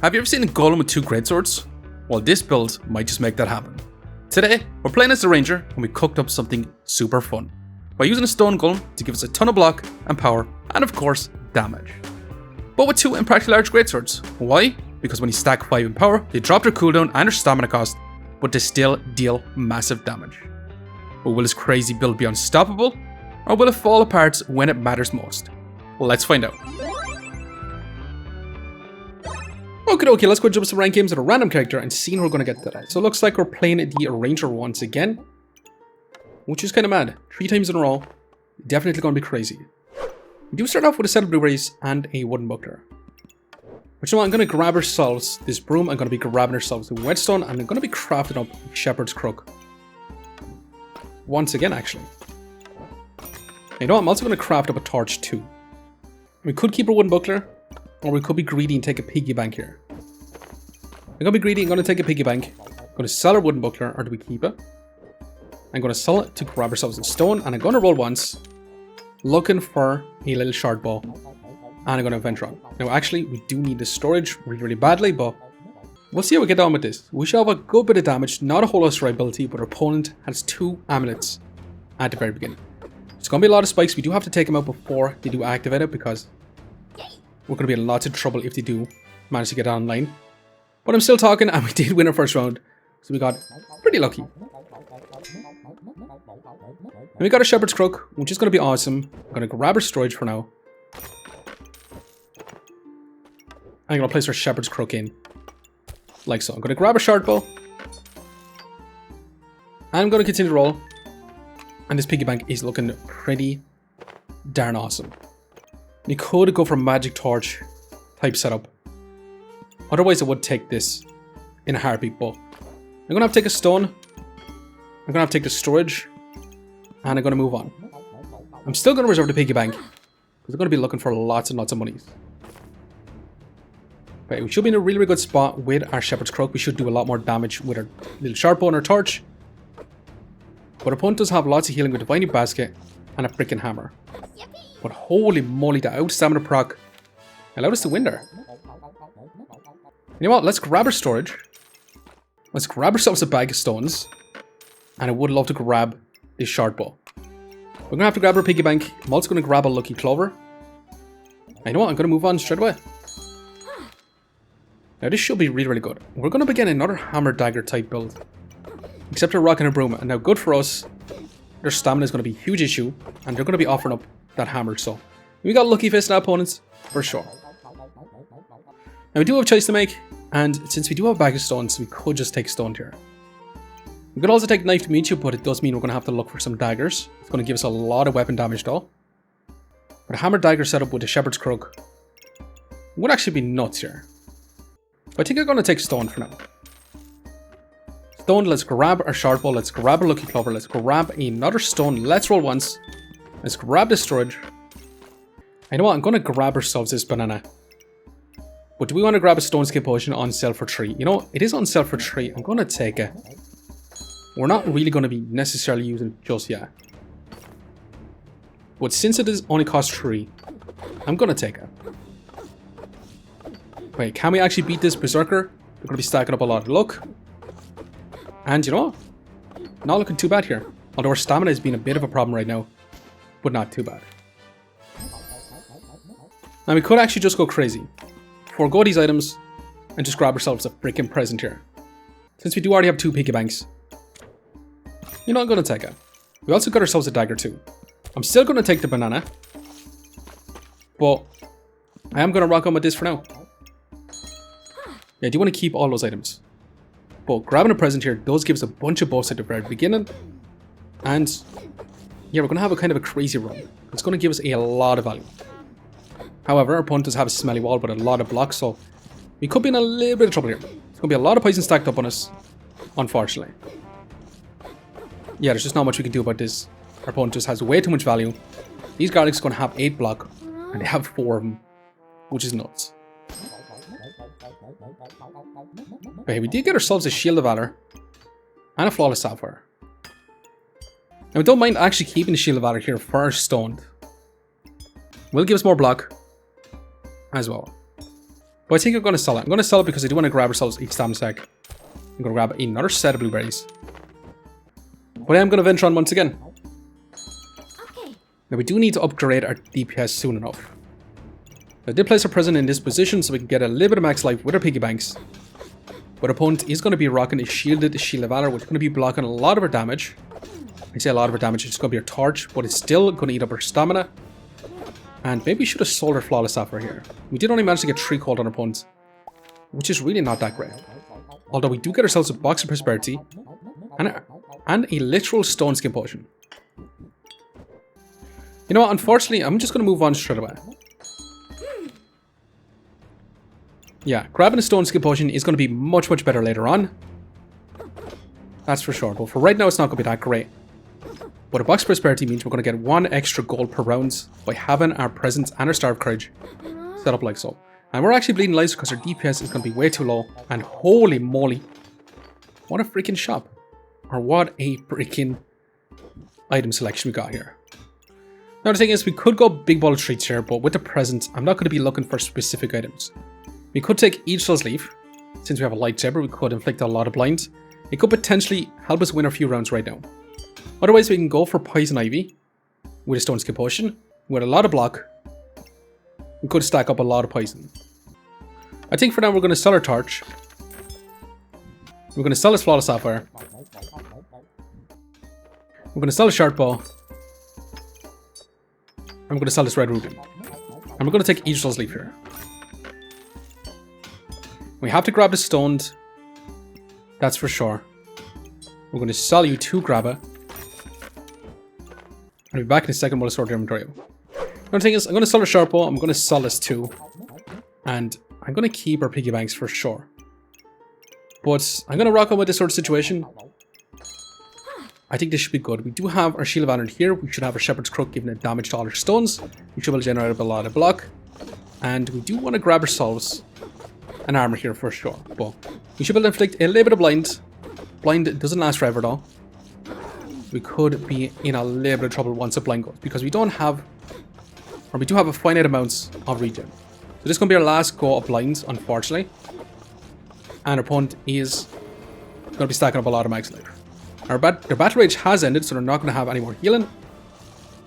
Have you ever seen a golem with 2 greatswords? Well, this build might just make that happen. Today, we're playing as the ranger and we cooked up something super fun by using a stone golem to give us a ton of block and power and of course damage. But with 2 impractically large greatswords. Why? Because when you stack 5 in power, they drop their cooldown and their stamina cost, but they still deal massive damage. But will this crazy build be unstoppable, or will it fall apart when it matters most? Well, let's find out. Okay, let's go jump some ranked games with a random character and see who we're going to get today. So it looks like we're playing the ranger once again, which is kind of mad. 3 times in a row, definitely going to be crazy. We do start off with a set of blueberries and a wooden buckler. But you know what, I'm going to grab ourselves this broom, I'm going to be grabbing ourselves the whetstone, and I'm going to be crafting up shepherd's crook. Once again, actually. You know what, I'm also going to craft up a torch too. We could keep a wooden buckler, or we could be greedy and take a piggy bank here. I'm going to be greedy, I'm going to take a piggy bank. I'm going to sell our wooden buckler, or do we keep it? I'm going to sell it to grab ourselves a stone, and I'm going to roll once, looking for a little shard bow. And I'm going to venture on. Now actually, we do need the storage really badly, but we'll see how we get on with this. We shall have a good bit of damage, not a whole lot of survivability, but our opponent has 2 amulets at the very beginning. It's going to be a lot of spikes, we do have to take them out before they do activate it, because we're going to be in lots of trouble if they do manage to get online. But I'm still talking, and we did win our first round, so we got pretty lucky. And we got a shepherd's crook, which is going to be awesome. I'm going to grab our storage for now. I'm going to place our shepherd's crook in, like so. I'm going to grab a shard bow. I'm going to continue to roll. And this piggy bank is looking pretty darn awesome. You could go for a magic torch type setup. Otherwise, I would take this in a heartbeat, but I'm going to have to take a stone. I'm going to have to take the storage. And I'm going to move on. I'm still going to reserve the piggy bank, because I'm going to be looking for lots and lots of monies. Okay, we should be in a really good spot with our shepherd's crook. We should do a lot more damage with our little sharp bow and our torch. But our opponent does have lots of healing with Divining Basket and a freaking hammer. But holy moly, the out stamina proc allowed us to win there. You know what? Let's grab our storage. Let's grab ourselves a bag of stones. And I would love to grab this shard bow. We're going to have to grab our piggy bank. I'm also going to grab a lucky clover. And you know what? I'm going to move on straight away. Now this should be really good. We're going to begin another hammer dagger type build. Except they're rocking a broom. And now good for us, their stamina is going to be a huge issue. And they're going to be offering up that hammer. So we got lucky facing our opponents for sure. Now we do have a choice to make. And since we do have a bag of stones, we could just take stone here. We could also take knife to meet you, but it does mean we're going to have to look for some daggers. It's going to give us a lot of weapon damage though. But a hammer dagger setup with a shepherd's crook would actually be nuts here. I think I'm going to take stone for now. Stone, let's grab our shard bow, let's grab our lucky clover, let's grab another stone, let's roll once. Let's grab the storage. I know what, I'm going to grab ourselves this banana. But do we want to grab a stone skin potion on sale for 3? You know, it is on sale for 3, I'm going to take it. We're not really going to be necessarily using it just yet. But since it is only cost 3, I'm going to take it. Wait, can we actually beat this berserker? We're going to be stacking up a lot of luck. And you know what? Not looking too bad here. Although our stamina has been a bit of a problem right now. But not too bad. Now we could actually just go crazy. Forgo these items and just grab ourselves a freaking present here. Since we do already have 2 piggy banks. You know, I'm going to take it. We also got ourselves a dagger too. I'm still going to take the banana. But I am going to rock on with this for now. Yeah, I do want to keep all those items. But grabbing a present here does give us a bunch of buffs at the very beginning. And yeah, we're going to have a kind of a crazy run. It's going to give us a lot of value. However, our opponent does have a smelly wall with a lot of blocks, so we could be in a little bit of trouble here. There's going to be a lot of poison stacked up on us, unfortunately. Yeah, there's just not much we can do about this. Our opponent just has way too much value. These garlics are going to have 8 block, and they have 4 of them, which is nuts. Okay, we did get ourselves a Shield of Valor and a Flawless Sapphire. Now, we don't mind actually keeping the Shield of Valor here for our stoned. Will give us more block as well. But I think I'm going to sell it. I'm going to sell it because I do want to grab ourselves each stamina stack. I'm going to grab another set of blueberries. But I am going to venture on once again. Okay. Now we do need to upgrade our DPS soon enough. I did place our present in this position so we can get a little bit of max life with our piggy banks. But our opponent is going to be rocking a shielded Shield of Valor, which is going to be blocking a lot of our damage. I say a lot of our damage, it's going to be our torch, but it's still going to eat up our stamina. And maybe we should have sold our Flawless Sapphire here. We did only manage to get 3 cold on our opponent, which is really not that great. Although we do get ourselves a Box of Prosperity and a literal Stone Skin Potion. You know what, unfortunately, I'm just going to move on straight away. Yeah, grabbing a Stone Skin Potion is going to be much, much better later on. That's for sure, but for right now, it's not going to be that great. But a Box of Prosperity means we're going to get 1 extra gold per round by having our Presence and our Star of Courage set up like so. And we're actually bleeding lives because our DPS is going to be way too low. And holy moly, what a freaking shop. Or what a freaking item selection we got here. Now the thing is, we could go big ball of treats here, but with the Presence, I'm not going to be looking for specific items. We could take Yggdrasil's Leaf. Since we have a lightsaber, we could inflict a lot of blinds. It could potentially help us win a few rounds right now. Otherwise, we can go for Poison Ivy with a Stone Skin Potion. With a lot of block, we could stack up a lot of poison. I think for now, we're going to sell our Torch. We're going to sell this Flawless Sapphire. We're going to sell a Sharp Bow. And we're going to sell this Red Ruby. And we're going to take Yggdrasil's Leaf here. We have to grab the Stoned. That's for sure. We're going to sell you to grab it. I'll be back in a second while I sort your inventory out. The thing is, I'm going to sell a Sharp Bow. I'm going to sell this too. And I'm going to keep our piggy banks for sure. But I'm going to rock on with this sort of situation. I think this should be good. We do have our Shield of Honor here. We should have our Shepherd's Crook giving it damage to all our stones. We should be able to generate a lot of block. And we do want to grab ourselves an armor here for sure. But we should be able to inflict a little bit of blind. Blind doesn't last forever though. We could be in a little bit of trouble once a blind goes, because we don't have, or we do have a finite amounts of regen. So this is going to be our last go of blinds, unfortunately. And our opponent is going to be stacking up a lot of max life. Their battle rage has ended, so they're not going to have any more healing.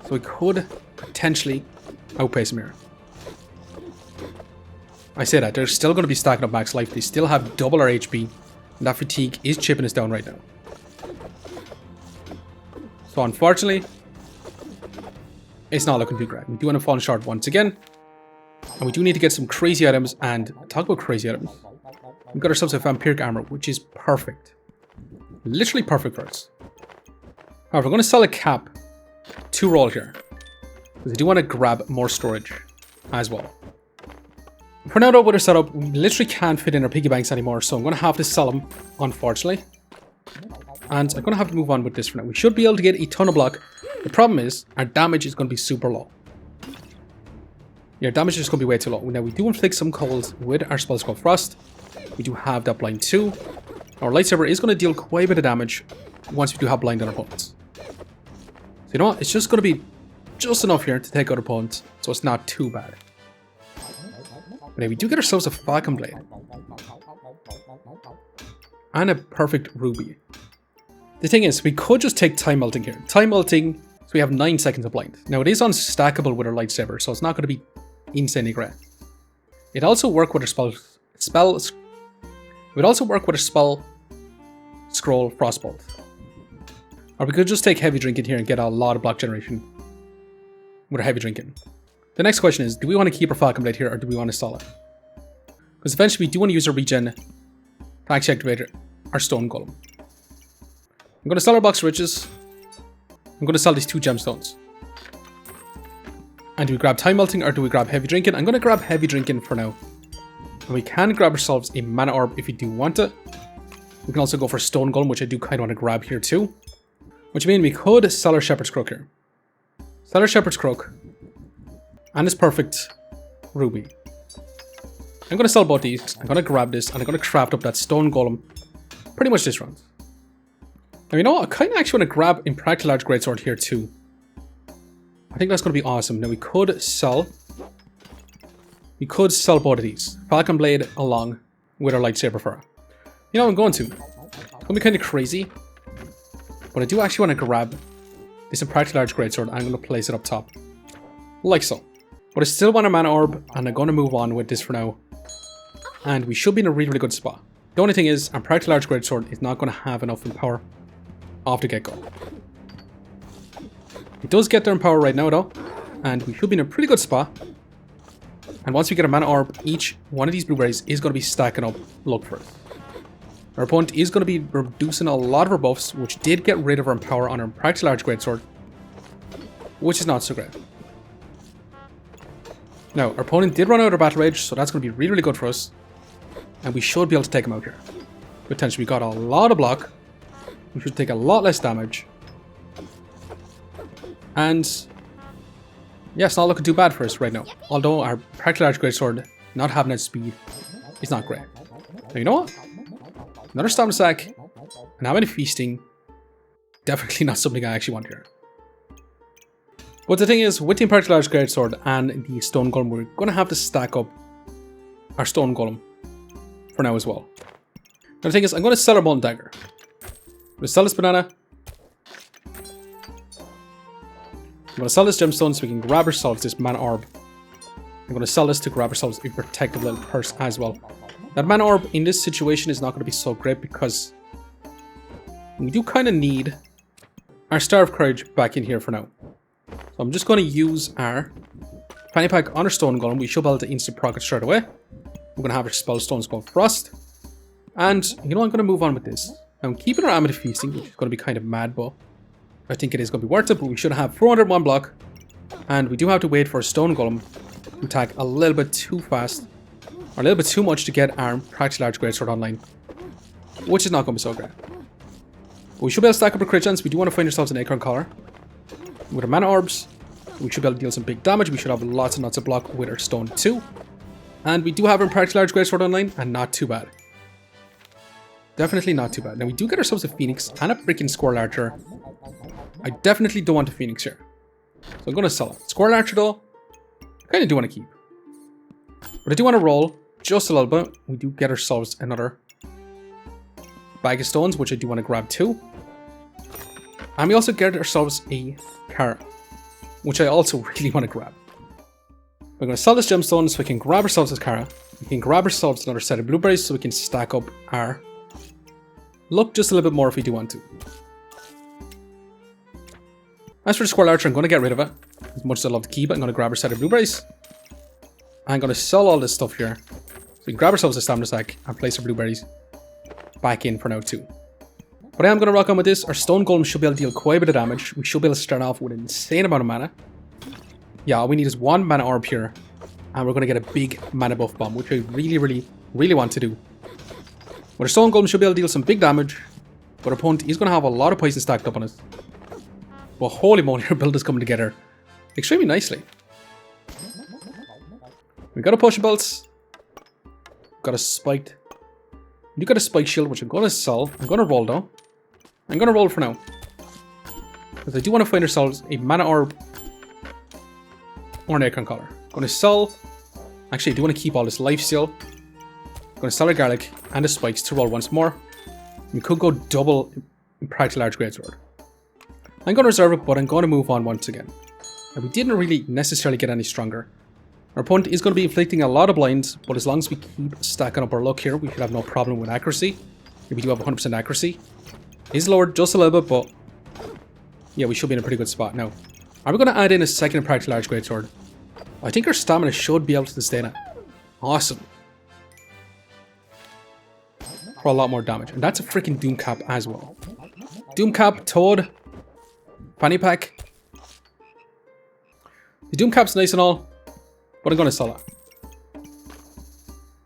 So we could potentially outpace them here. I say that, they're still going to be stacking up max life. They still have double our HP. And that fatigue is chipping us down right now. So unfortunately, it's not looking too great. We do want to fall short once again. And we do need to get some crazy items. And talk about crazy items. We've got ourselves a vampiric armor, which is perfect. Literally perfect for us. However, we're going to sell a cap to roll here. Because I do want to grab more storage as well. For now though, with our setup, we literally can't fit in our piggy banks anymore. So I'm going to have to sell them, unfortunately. And I'm going to have to move on with this for now. We should be able to get a ton of block. The problem is, our damage is going to be super low. Yeah, damage is going to be way too low. Now, we do inflict some cold with our spell called Frost. We do have that blind too. Our lightsaber is going to deal quite a bit of damage once we do have blind on our opponents. So you know what? It's just going to be just enough here to take out opponents, so it's not too bad. But now we do get ourselves a Falcon Blade. And a perfect ruby. The thing is, we could just take Time Melting here. Time Melting, so we have 9 seconds of blind. Now it is unstackable with our lightsaber, so it's not going to be insanely great. It also work with our spell scroll Frostbolt. Or we could just take Heavy Drinking here and get a lot of block generation with our Heavy Drinking. The next question is, do we want to keep our Falcon Blade here or do we want to sell it? Because eventually we do want to use our regen to actually activate our Stone Golem. I'm going to sell our Box of Riches. I'm going to sell these 2 gemstones. And do we grab Time Melting or do we grab Heavy Drinking? I'm going to grab Heavy Drinking for now. And we can grab ourselves a Mana Orb if we do want it. We can also go for Stone Golem, which I do kind of want to grab here too. Which means we could sell our Shepherd's Crook here. Sell our Shepherd's Crook. And this perfect ruby. I'm going to sell both these. I'm going to grab this and I'm going to craft up that Stone Golem pretty much this round. Now, you know what? I kind of actually want to grab Impractical Large Greatsword here too. I think that's going to be awesome. Now, we could sell we could sell both of these. Falcon Blade along with our lightsaber fur. You know what I'm going to? It's going to be kind of crazy. But I do actually want to grab this Impractical Large Greatsword and I'm going to place it up top. Like so. But I still want a mana orb and I'm going to move on with this for now. And we should be in a really, really good spot. The only thing is, Impractical Large Greatsword is not going to have enough in power off the get-go. It does get there in power right now though. And we should be in a pretty good spot. And once we get a mana orb, each one of these blueberries is going to be stacking up luck for us. Our opponent is going to be reducing a lot of our buffs, which did get rid of our power on our Practical Large Greatsword, which is not so great. Now, our opponent did run out of battle rage, so that's going to be really, really good for us. And we should be able to take him out here. Potentially, we got a lot of block. We should take a lot less damage. And yeah, it's not looking too bad for us right now. Although our Practical Large Greatsword not having that speed is not great. Now, you know what? Another Stamina Sack, and how many feasting? Definitely not something I actually want here. But the thing is, with the Impractical Large Greatsword and the Stone Golem, we're going to have to stack up our Stone Golem for now as well. Now the thing is, I'm going to sell our Molten Dagger. I'm going to sell this banana. I'm going to sell this gemstone so we can grab ourselves this mana orb. I'm going to sell this to grab ourselves a protective little purse as well. That mana orb in this situation is not going to be so great because we do kind of need our Star of Courage back in here for now. So I'm just going to use our Fanny Pack on our Stone Golem. We should be able to instant proc it straight away. We're going to have our Spellstones go Frost. And you know, I'm going to move on with this. I'm keeping our Amethyst Feasting, which is going to be kind of mad, but I think it is going to be worth it. But we should have 401 block. And we do have to wait for a Stone Golem to attack a little bit too fast. Or a little bit too much to get our Practical Large Greatsword online. Which is not going to be so great. But we should be able to stack up our crit chance. We do want to find ourselves an Acorn Collar. With our mana orbs, we should be able to deal some big damage. We should have lots and lots of block with our Stone too. And we do have our Practical Large Greatsword online, and not too bad. Definitely not too bad. Now we do get ourselves a Phoenix and a freaking Squirrel Archer. I definitely don't want a Phoenix here. So I'm going to sell it. Squirrel Archer though, I kind of do want to keep. But I do want to roll just a little bit. We do get ourselves another bag of stones, which I do want to grab too. And we also get ourselves a Kara, which I also really want to grab. We're going to sell this gemstone so we can grab ourselves this Kara. We can grab ourselves another set of blueberries so we can stack up our luck just a little bit more if we do want to. As for the Squirrel Archer, I'm going to get rid of it. As much as I love to keep it, I'm going to grab a set of blueberries. I'm going to sell all this stuff here. So we can grab ourselves a Stamina Sack and place our blueberries back in for now too. But I am going to rock on with this. Our Stone Golem should be able to deal quite a bit of damage. We should be able to start off with an insane amount of mana. Yeah, all we need is one mana orb here. And we're going to get a big mana buff bomb, which I really, really, really want to do. But our Stone Golem should be able to deal some big damage. But our opponent is going to have a lot of poison stacked up on us. But holy moly, our build is coming together extremely nicely. We got a potion belts. Got a spiked. You got a spike shield, which I'm going to sell. I'm going to roll though. I'm going to roll for now. Because I do want to find ourselves a mana orb or an Acorn Collar. I'm going to sell. Actually, I do want to keep all this life steal. I'm going to sell a garlic and the spikes to roll once more. We could go double in Practical Large Greatsword. I'm going to reserve it, but I'm going to move on once again. And we didn't really necessarily get any stronger. Our opponent is going to be inflicting a lot of blinds, but as long as we keep stacking up our luck here, we should have no problem with accuracy. We do have 100% accuracy. It is lowered just a little bit, but yeah, we should be in a pretty good spot now. Are we going to add in a second Practical Large Greatsword? I think our stamina should be able to sustain it. Awesome. For a lot more damage. And that's a freaking Doom Cap as well. Doom Cap, Toad, Fanny Pack. The Doom Cap's nice and all, but I'm going to sell it.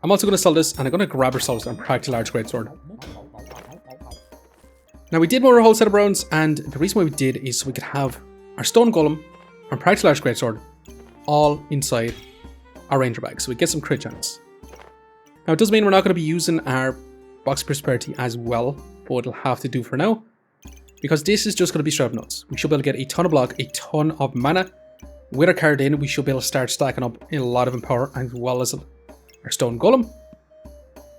I'm also going to sell this, and I'm going to grab ourselves a Practical Large Greatsword. Now, we did more a whole set of rounds, and the reason why we did is so we could have our Stone Golem and Practical Large Greatsword all inside our Ranger bag, so we get some crit chance. Now, it does mean we're not going to be using our Box of Prosperity as well, but it'll have to do for now, because this is just going to be straight up nuts. We should be able to get a ton of block, a ton of mana, With our card in, we should be able to start stacking up a lot of Empower as well as our Stone Golem.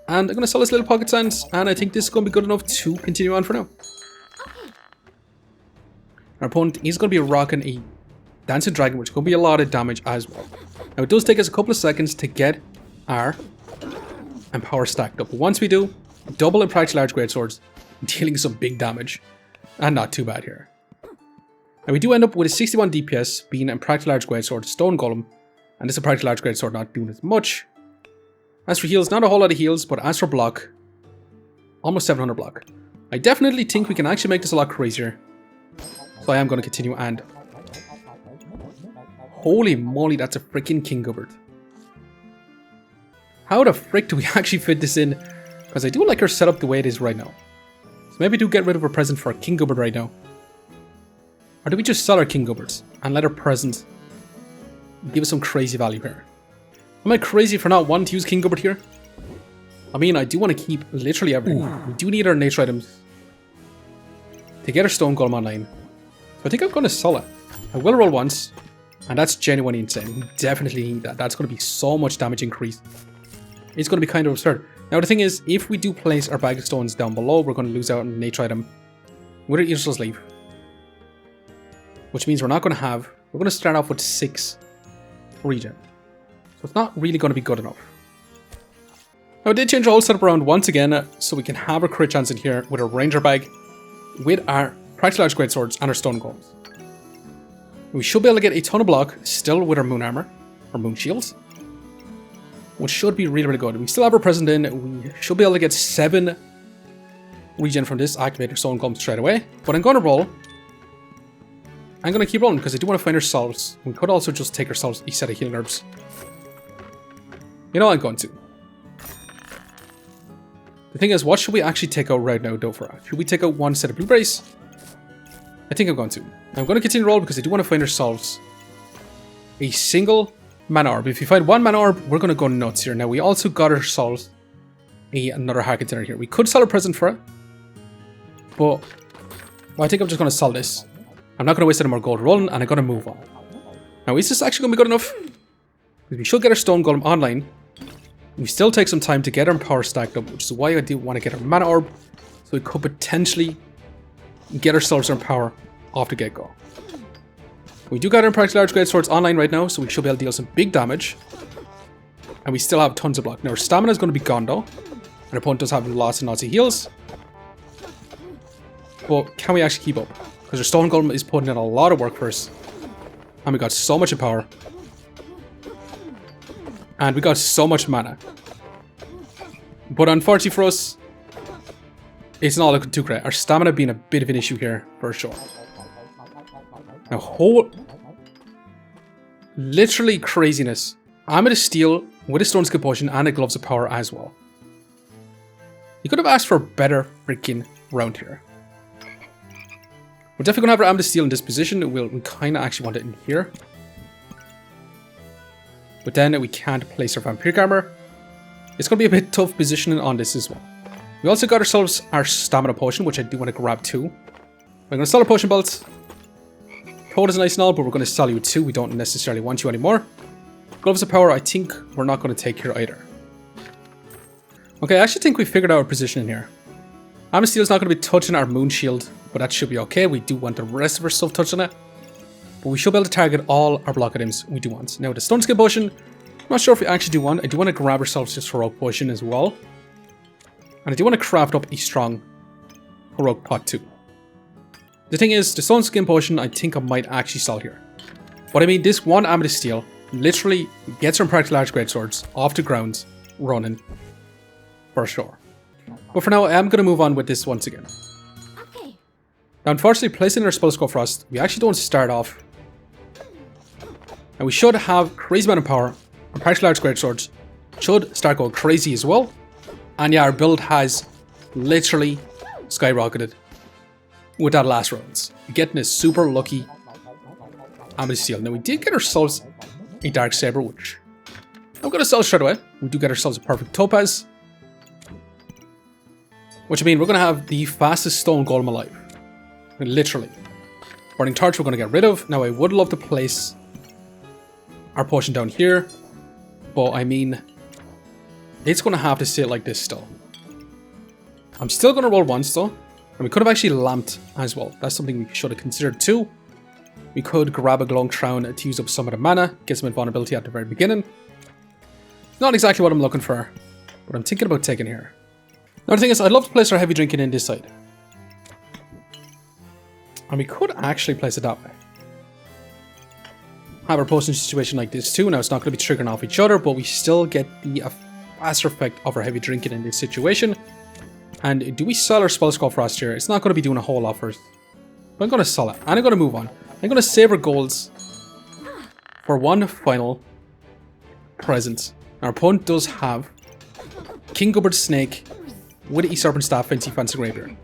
And I'm going to sell this little Pocket Sands, and I think this is going to be good enough to continue on for now. Our opponent is going to be rocking a Dancing Dragon, which is going to be a lot of damage as well. Now, it does take us a couple of seconds to get our Empower stacked up. But once we do, double Impractical Large Greatswords, dealing some big damage. And not too bad here. Now, we do end up with a 61 DPS, being Impractical Large Greatsword, Stone Golem, and this Impractical Large Greatsword not doing as much. As for heals, not a whole lot of heals, but as for block, almost 700 block. I definitely think we can actually make this a lot crazier. So I am going to continue, and holy moly, that's a freaking King Gubbard. How the frick do we actually fit this in? Because I do like our setup the way it is right now. So maybe do get rid of our present for our King Gubbard right now. Or do we just sell our King Gubbards and let our present give us some crazy value here? Am I crazy for not wanting to use King Gubbard here? I mean, I do want to keep literally everything. We do need our nature items to get our Stone Golem online. So I think I'm going to sell it. I will roll once, and that's genuinely insane. We definitely need that. That's going to be so much damage increase. It's going to be kind of absurd. Now the thing is, if we do place our bag of stones down below, we're going to lose out on a nature item with our Yggdrasil's Leaf. Which means we're not going to have... We're going to start off with 6 regen. So it's not really going to be good enough. Now I did change the whole setup around once again, so we can have our crit chance in here with our Ranger Bag, with our Practical Large Greatswords and our Stone Golems. We should be able to get a ton of block, still with our Moon Armor, or Moon Shields. Which should be really, really good. We still have our present in. We should be able to get 7 regen from this, activate our Stone Golem straight away. But I'm going to roll. I'm going to keep rolling because I do want to find ourselves. We could also just take ourselves a set of healing herbs. You know, I'm going to. The thing is, what should we actually take out right now, Dofra? Should we take out 1 set of blueberries? I think I'm going to. I'm going to continue to roll because I do want to find ourselves a single mana orb. If you find 1 mana orb, we're going to go nuts here. Now, we also got ourselves another heart container here. We could sell a present for it. But well, I think I'm just going to sell this. I'm not going to waste any more gold rolling, and I'm going to move on. Now, is this actually going to be good enough? Because we should get our Stone Golem online. We still take some time to get our power stacked up, which is why I do want to get our mana orb. So we could potentially get ourselves our power off the get-go. We do got our Practical Large Greatswords online right now, so we should be able to deal some big damage. And we still have tons of block. Now, our stamina is going to be gone, though. And our opponent does have lots and lots of heals. But can we actually keep up? Because our Stone Golem is putting in a lot of work for us. And we got so much power. And we got so much mana. But unfortunately for us, it's not looking too great. Our stamina being a bit of an issue here, for sure. Now, literally craziness. I'm going to steal with a Stone Skill Potion and a Gloves of Power as well. You could have asked for a better freaking round here. We're definitely going to have our Amethyst Steel in this position. We kind of actually want it in here. But then we can't place our Vampiric Armor. It's going to be a bit tough positioning on this as well. We also got ourselves our Stamina Potion, which I do want to grab too. We're going to sell our Potion Belts. Code is nice and all, but we're going to sell you 2. We don't necessarily want you anymore. Gloves of Power, I think we're not going to take here either. Okay, I actually think we figured out our position in here. Amethyst Steel is not going to be touching our Moon Shield, but that should be okay. We do want the rest of our stuff touching it. But we should be able to target all our block items we do want. Now, the Stone Skill Potion, I'm not sure if we actually do want. I do want to grab ourselves this Heroic Potion as well. And I do want to craft up a strong Heroic Pot too. The thing is, the Stone Skin Potion, I think I might actually sell here. But I mean, this 1 Amethyst Steel literally gets our Practical Large Greatswords off the ground running for sure. But for now, I am going to move on with this once again. Okay. Now, unfortunately, placing our Spell Skull Frost, we actually don't start off. And we should have crazy amount of power. Our Practical Large Greatswords should start going crazy as well. And yeah, our build has literally skyrocketed with that last rounds. Getting a super lucky Amethyst Steel. Now, we did get ourselves a Dark Saber, which I'm going to sell straight away. We do get ourselves a perfect Topaz. Which I mean, we're going to have the fastest Stone Golem alive. Literally. Burning Torch we're going to get rid of. Now, I would love to place our potion down here. But I mean, it's going to have to sit like this still. I'm still going to roll once though. And we could have actually lamped as well. That's something we should have considered too. We could grab a glowing crown to use up some of the mana, get some invulnerability at the very beginning. Not exactly what I'm looking for, but I'm thinking about taking here. Another thing is, I'd love to place our heavy drinking in this side. And we could actually place it that way. Have our potion situation like this too. Now it's not going to be triggering off each other, but we still get the faster effect of our heavy drinking in this situation. And do we sell our spell scroll frost here? It's not going to be doing a whole lot first. But I'm going to sell it, and I'm going to move on. I'm going to save our golds for one final present. Our opponent does have King Gubbard's Snake with a Serpent Staff, Fancy Graveyard.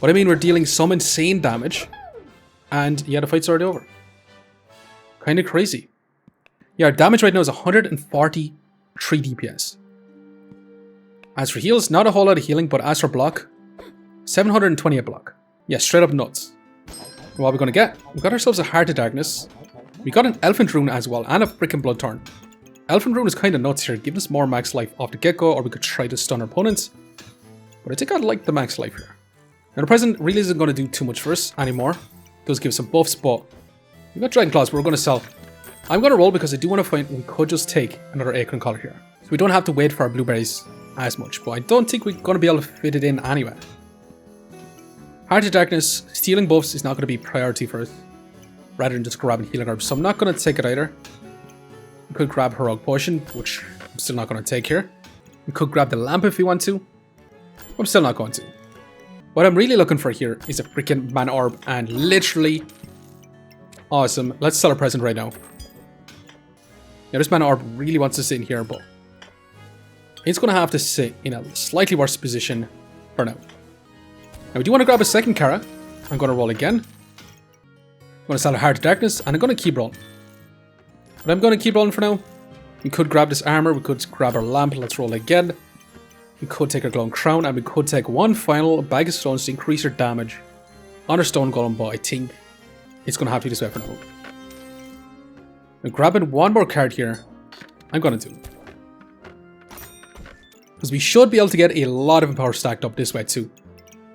What I mean, we're dealing some insane damage, and yeah, the fight's already over. Kind of crazy. Yeah, our damage right now is 143 DPS. As for heals, not a whole lot of healing, but as for block, 720 a block. Yeah, straight up nuts. And what are we going to get? We got ourselves a Heart of Darkness. We got an Elephant Rune as well, and a freaking Bloodthorn. Elephant Rune is kind of nuts here, giving us more max life off the get-go, or we could try to stun our opponents. But I think I'd like the max life here. Now the present really isn't going to do too much for us anymore. It does give some buffs, but we got Dragon Claws, but we're going to sell. I'm going to roll because I do want to find we could just take another Acorn Collar here. So we don't have to wait for our blueberries as much, but I don't think we're going to be able to fit it in anyway. Heart of Darkness, stealing buffs is not going to be priority for us, rather than just grabbing healing herbs, so I'm not going to take it either. We could grab Heroic Potion, which I'm still not going to take here. We could grab the lamp if we want to. I'm still not going to. What I'm really looking for here is a freaking Mana Orb, and literally awesome. Let's sell our present right now. Yeah, this Mana Orb really wants to sit in here, but it's going to have to sit in a slightly worse position for now. Now we do want to grab a second Kara. I'm going to roll again. I'm going to sell a Heart of Darkness, and I'm going to keep rolling. But I'm going to keep rolling for now. We could grab this armor, we could grab our lamp, let's roll again. We could take our glowing crown, and we could take one final bag of stones to increase our damage on our stone golem, but I think it's going to have to be this way for now. Now grabbing one more card here, I'm going to do. Because we should be able to get a lot of power stacked up this way too.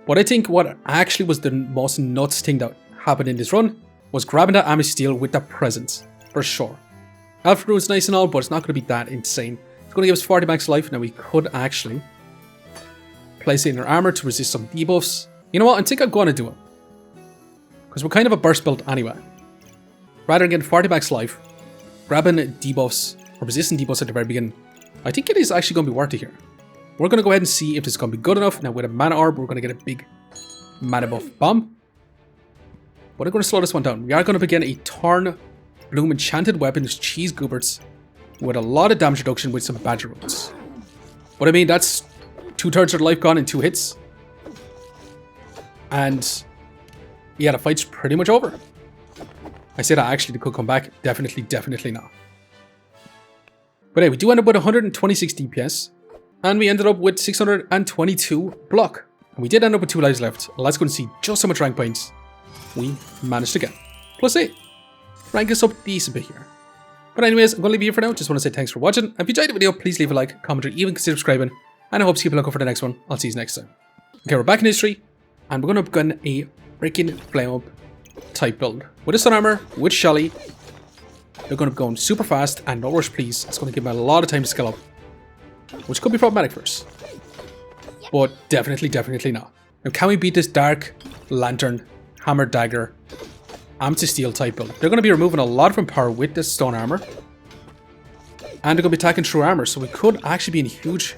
But I think what actually was the most nuts thing that happened in this run was grabbing that Amisteel with that presence, for sure. Alpha Rune is nice and all, but it's not going to be that insane. It's going to give us 40 max life. Now we could actually place it in our armor to resist some debuffs. You know what? I think I'm going to do it. Because we're kind of a burst build anyway. Rather than getting 40 max life, grabbing debuffs or resisting debuffs at the very beginning, I think it is actually going to be worth it here. We're going to go ahead and see if this is going to be good enough. Now with a Mana Orb, we're going to get a big Mana Buff Bomb. But I'm going to slow this one down. We are going to begin a Torn Bloom Enchanted Weapons Cheese Goobers with a lot of damage reduction with some Badger Runes. But I mean, that's 2/3 of life gone in 2 hits. And yeah, the fight's pretty much over. I say that actually, they could come back. Definitely not. But anyway, we do end up with 126 DPS. And we ended up with 622 block. And we did end up with 2 lives left. Let's go and see just how much rank points we managed to get. +8. Rank us up a decent bit here. But anyways, I'm going to leave you here for now. Just want to say thanks for watching. If you enjoyed the video, please leave a like, comment, or even consider subscribing. And I hope to keep a lookout for the next one. I'll see you next time. Okay, we're back in history. And we're going to begin a freaking flame up type build. With a Sun Armor, with Shelly. They're going to be going super fast and no rush please. It's going to give me a lot of time to scale up. Which could be problematic for us. But definitely not. Now can we beat this Dark Lantern, Hammer Dagger, Amethyst Steel type build? They're going to be removing a lot of power with this stone armor. And they're going to be attacking through armor. So we could actually be in a huge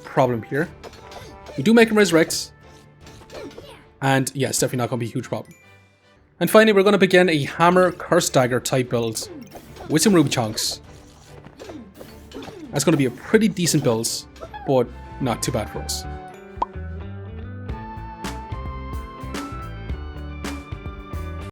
problem here. We do make them resurrect. And yeah, it's definitely not going to be a huge problem. And finally, we're going to begin a Hammer Curse Dagger type build with some Ruby Chunks. That's going to be a pretty decent build, but not too bad for us.